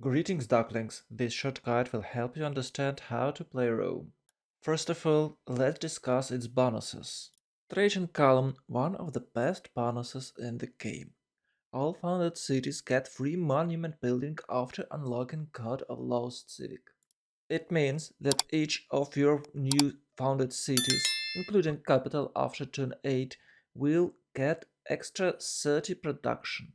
Greetings, ducklings. This short guide will help you understand how to play Rome. First of all, let's discuss its bonuses. Trajan column, one of the best bonuses in the game. All founded cities get free monument building after unlocking God of Lost Civic. It means that each of your new founded cities, including capital after turn 8, will get extra 30 production.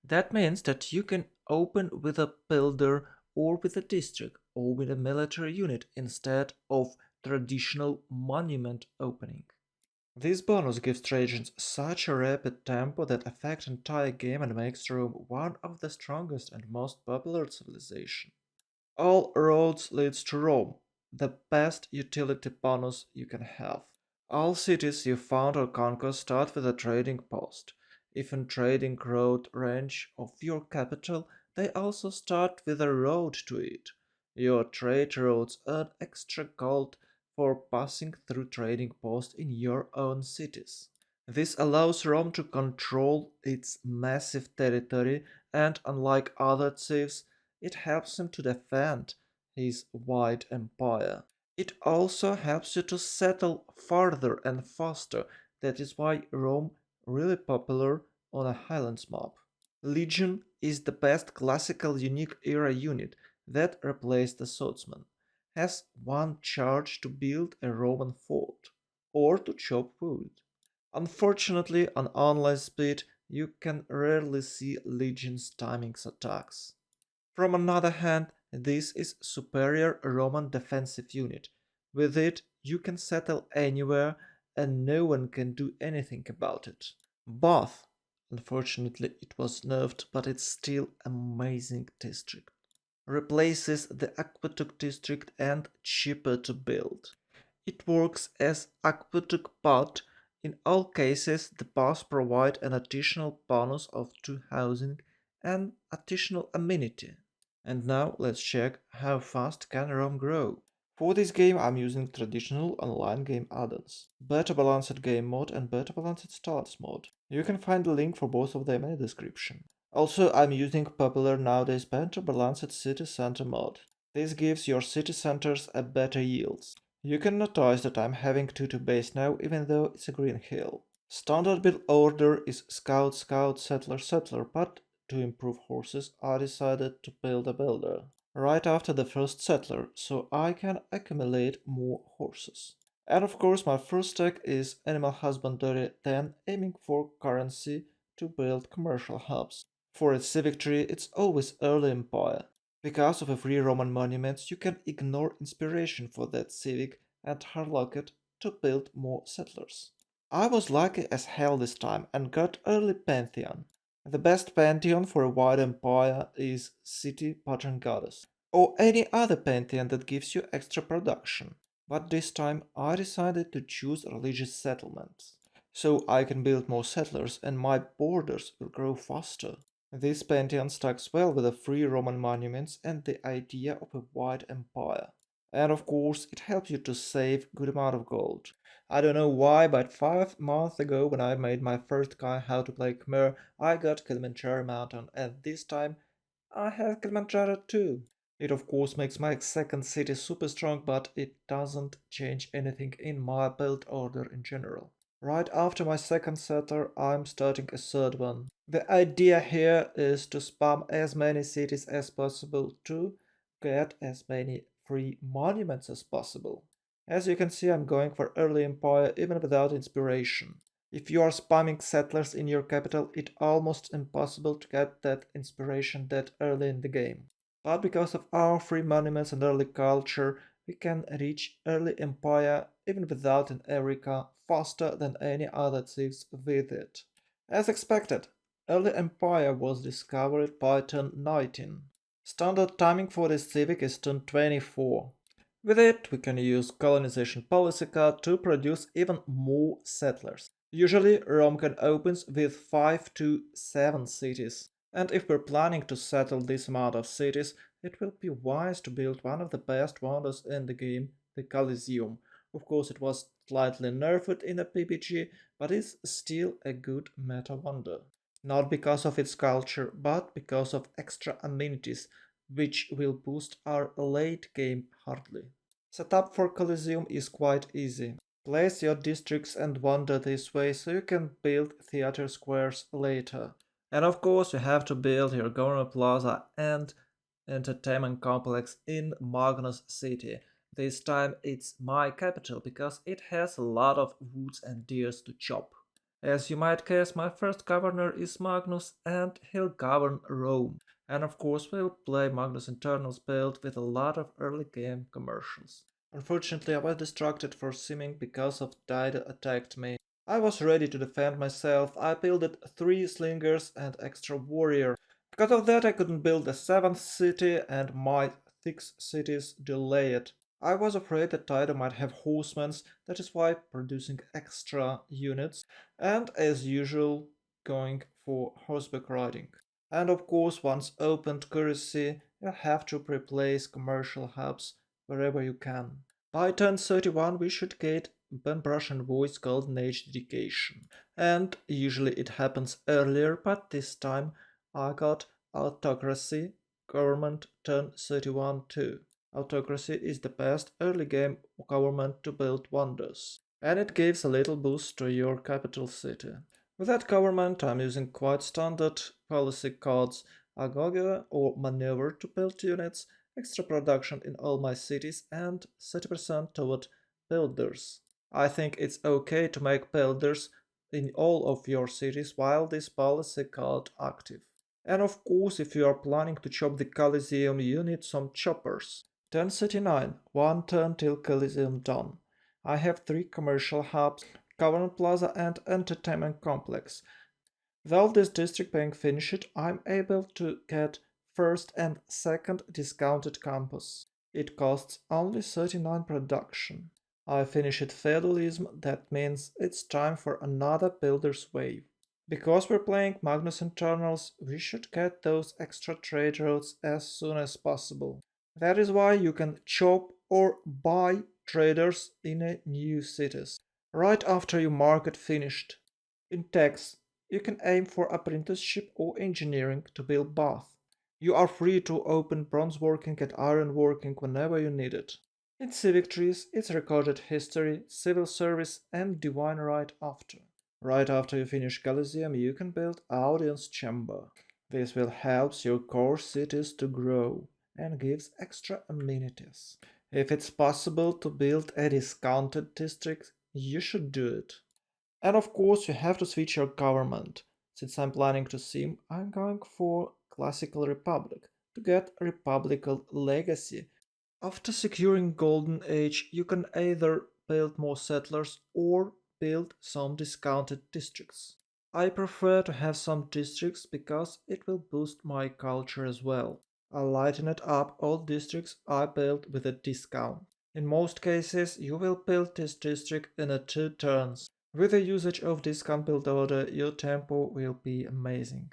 That means that you can open with a builder or with a district or with a military unit instead of traditional monument opening. This bonus gives Trojans such a rapid tempo that affects entire game and makes Rome one of the strongest and most popular civilization. All roads leads to Rome, the best utility bonus you can have. All cities you found or conquer start with a trading post. If in trading road range of your capital, they also start with a road to it. Your trade roads earn extra gold for passing through trading posts in your own cities. This allows Rome to control its massive territory and, unlike other chiefs, it helps him to defend his wide empire. It also helps you to settle farther and faster. That is why Rome really popular on a Highlands map. Legion is the best classical unique era unit that replaced the swordsman. Has one charge to build a Roman fort or to chop wood. Unfortunately, on online speed, you can rarely see Legion's timings attacks. From another hand, this is superior Roman defensive unit. With it, you can settle anywhere and no one can do anything about it. Bath, unfortunately it was nerfed, but it's still amazing district. Replaces the Aqueduct district and cheaper to build. It works as Aqueduct, but in all cases the baths provide an additional bonus of 2 housing and additional amenity. And now let's check how fast can Rome grow. For this game I'm using traditional online game add-ons, Better Balanced Game Mode and Better Balanced Starts Mode. You can find the link for both of them in the description. Also I'm using popular nowadays Better Balanced City Center mode. This gives your city centers a better yields. You can notice that I'm having 2 to base now even though it's a green hill. Standard build order is Scout, Scout, Settler, Settler, but to improve horses I decided to build a builder right after the first settler so I can accumulate more horses. And of course my first tech is animal husbandry, then aiming for currency to build commercial hubs. For its civic tree it's always early empire. Because of the free Roman monuments you can ignore inspiration for that civic and hardlock it to build more settlers. I was lucky as hell this time and got early Pantheon. The best pantheon for a wide empire is City Patron Goddess, or any other pantheon that gives you extra production. But this time I decided to choose religious settlements, so I can build more settlers and my borders will grow faster. This pantheon stacks well with the free Roman monuments and the idea of a wide empire. And of course, it helps you to save good amount of gold. I don't know why, but 5 months ago when I made my first guide how to play Khmer, I got Kilimanjaro mountain and this time I have Kilimanjaro too. It of course makes my second city super strong, but it doesn't change anything in my build order in general. Right after my second settler, I'm starting a third one. The idea here is to spam as many cities as possible to get as many free monuments as possible. As you can see, I'm going for early empire even without inspiration. If you are spamming settlers in your capital, it's almost impossible to get that inspiration that early in the game. But because of our free monuments and early culture, we can reach early empire even without an Eureka faster than any other chiefs with it. As expected, early empire was discovered by turn 19. Standard timing for this civic is turn 24. With it, we can use colonization policy card to produce even more settlers. Usually, Rome can opens with 5 to 7 cities, and if we're planning to settle this amount of cities, it will be wise to build one of the best wonders in the game, the Coliseum. Of course, it was slightly nerfed in the BBG, but it's still a good meta wonder. Not because of its culture, but because of extra amenities which will boost our late game hardly. Setup for Coliseum is quite easy. Place your districts and wander this way so you can build theater squares later. And of course, you have to build your government plaza and entertainment complex in Magnus City. This time it's my capital because it has a lot of woods and deers to chop. As you might guess, my first governor is Magnus and he'll govern Rome. And of course, we'll play Magnus Internals build with a lot of early game commercials. Unfortunately, I was distracted for simming because of Dido attacked me. I was ready to defend myself. I built 3 slingers and extra warrior. Because of that, I couldn't build a 7th city and my 6 cities delayed. I was afraid that Dido might have horsemen, that is why producing extra units and as usual going for horseback riding. And of course, once opened currency, you have to replace commercial hubs wherever you can. By turn 31 we should get Ben Prussian Voice Golden Age dedication. And usually it happens earlier, but this time I got Autocracy Government turn 31 too. Autocracy is the best early game government to build wonders, and it gives a little boost to your capital city. With that government, I'm using quite standard policy cards, Agoge or Maneuver to build units, extra production in all my cities, and 30% toward builders. I think it's okay to make builders in all of your cities while this policy card active. And of course, if you are planning to chop the Coliseum, you need some choppers. Turn 39, 1 turn till Coliseum done. I have 3 commercial hubs, government plaza and entertainment complex. With all this district being finished, I'm able to get first and second discounted campus. It costs only 39 production. I finished feudalism, that means it's time for another builder's wave. Because we're playing Magnus Internals, we should get those extra trade routes as soon as possible. That is why you can chop or buy traders in a new cities, right after your market finished. In techs, you can aim for apprenticeship or engineering to build bath. You are free to open bronze working and iron working whenever you need it. In civic trees, it's recorded history, civil service, and divine right after. Right after you finish Coliseum, you can build audience chamber. This will help your core cities to grow and gives extra amenities. If it's possible to build a discounted district, you should do it. And of course, you have to switch your government. Since I'm planning to sim, I'm going for Classical Republic to get Republical Legacy. After securing Golden Age, you can either build more settlers or build some discounted districts. I prefer to have some districts because it will boost my culture as well. I lighten it up all districts I build with a discount. In most cases, you will build this district in 2 turns. With the usage of discount build order, your tempo will be amazing.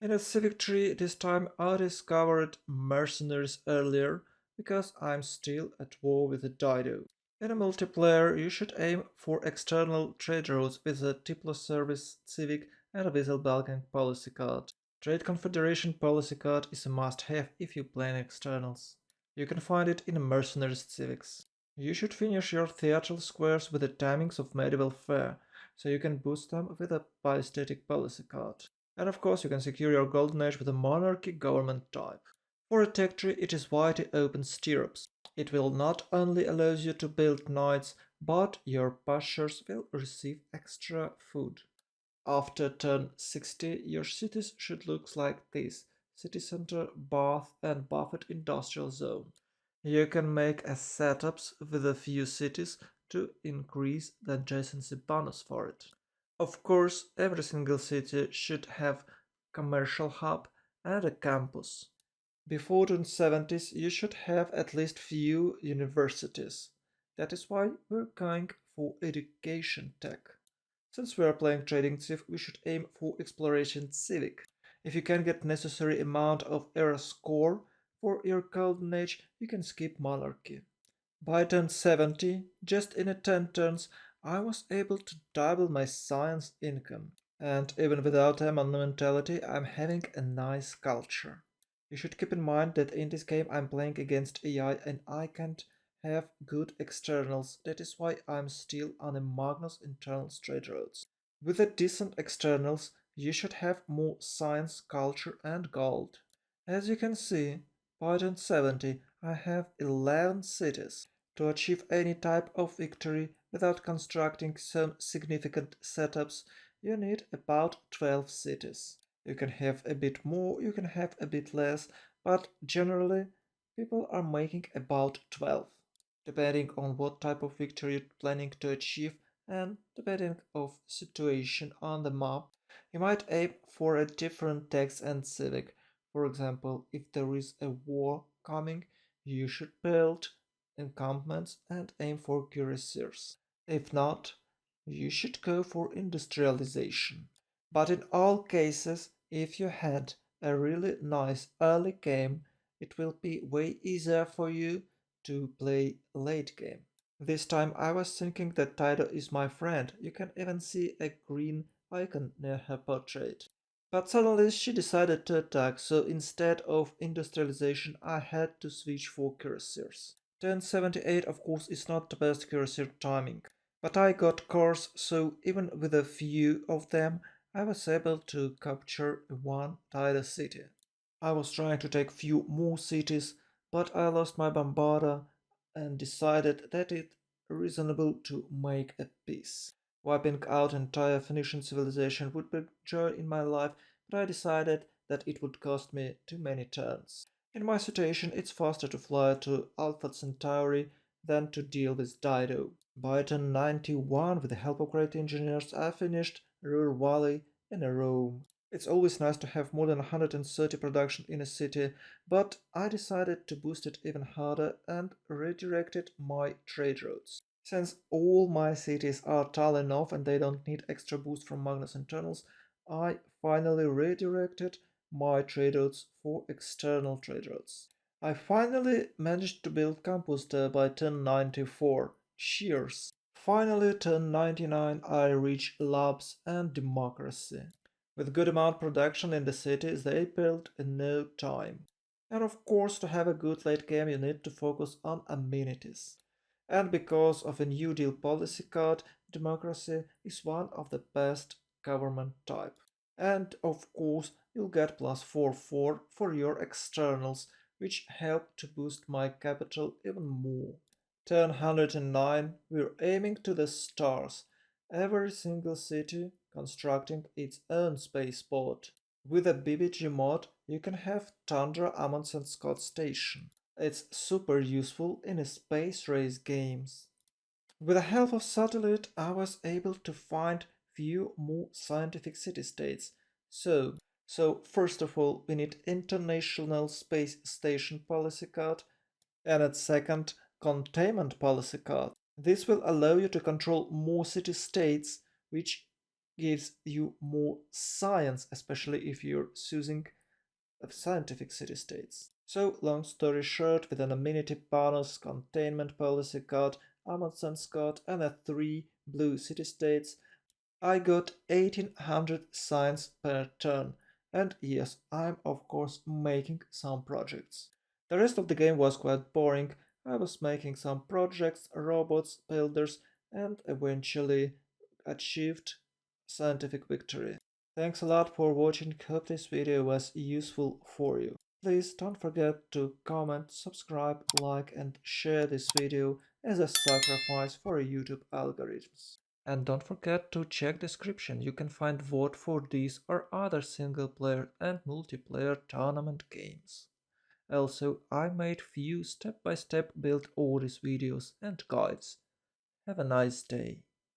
In a civic tree, this time I discovered mercenaries earlier because I'm still at war with the Dido. In a multiplayer, you should aim for external trade routes with a Tiplo Service Civic and a Vessel Balkan policy card. Trade Confederation policy card is a must-have if you play in externals. You can find it in Mercenaries Civics. You should finish your theatrical squares with the timings of medieval fair, so you can boost them with a biaesthetic policy card. And of course, you can secure your golden age with a monarchy government type. For a tech tree, it is widely open stirrups. It will not only allow you to build knights, but your pastures will receive extra food. After turn 60, your cities should look like this: city center, bath, and buffet industrial zone. You can make a setups with a few cities to increase the adjacency bonus for it. Of course, every single city should have commercial hub and a campus. Before the 70s, you should have at least few universities. That is why we're going for education tech. Since we are playing trading civ, we should aim for exploration civic. If you can get necessary amount of era score for your golden age, you can skip monarchy. By turn 70, just in a 10 turns, I was able to double my science income. And even without a monumentality, I'm having a nice culture. You should keep in mind that in this game I'm playing against AI and I can't have good externals. That is why I'm still on a Magnus internal straight roads. With the decent externals, you should have more science, culture and gold. As you can see, by turn 70 I have 11 cities. To achieve any type of victory without constructing some significant setups, you need about 12 cities. You can have a bit more, you can have a bit less, but generally people are making about 12, depending on what type of victory you're planning to achieve and depending of situation on the map. You might aim for a different tax and civic. For example, if there is a war coming, you should build encampments and aim for cuirassiers. If not, you should go for industrialization. But in all cases, if you had a really nice early game, it will be way easier for you to play late game. This time I was thinking that Taito is my friend. You can even see a green icon near her portrait. But suddenly she decided to attack, so instead of industrialization I had to switch for cuirassiers. 1078 of course is not the best cuirassier timing, but I got cores, so even with a few of them I was able to capture one Taito city. I was trying to take few more cities, but I lost my bombarder and decided that it reasonable to make a peace. Wiping out entire Phoenician civilization would be joy in my life, but I decided that it would cost me too many turns. In my situation, it's faster to fly to Alpha Centauri than to deal with Dido. By turn 91, with the help of great engineers, I finished Ruhr Valley in Rome. It's always nice to have more than 130 production in a city, but I decided to boost it even harder and redirected my trade routes. Since all my cities are tall enough and they don't need extra boost from Magnus internals, I finally redirected my trade routes for external trade routes. I finally managed to build campus there by 1094. Cheers! Finally, 1099 I reach labs and democracy. With good amount production in the cities, they built in no time. And of course, to have a good late game, you need to focus on amenities. And because of a New Deal policy card, democracy is one of the best government type. And of course, you'll get +44 for your externals, which help to boost my capital even more. 1009, we're aiming to the stars. Every single city constructing its own spaceport. With a BBG mod, you can have Tundra Amundsen Scott Station. It's super useful in space race games. With the help of satellite, I was able to find few more scientific city-states. So first of all, we need International Space Station policy card, and at second, containment policy card. This will allow you to control more city-states, which gives you more science, especially if you're choosing scientific city-states. So, long story short, with an amenity bonus, containment policy card, Amundsen Scott, and a 3 blue city-states, I got 1800 science per turn. And yes, I'm of course making some projects. The rest of the game was quite boring. I was making some projects, robots, builders, and eventually achieved scientific victory. Thanks a lot for watching. Hope this video was useful for you. Please don't forget to comment, subscribe, like and share this video as a sacrifice for YouTube algorithms. And don't forget to check description, you can find vote for these or other single player and multiplayer tournament games. Also, I made few step-by-step build orders videos and guides. Have a nice day.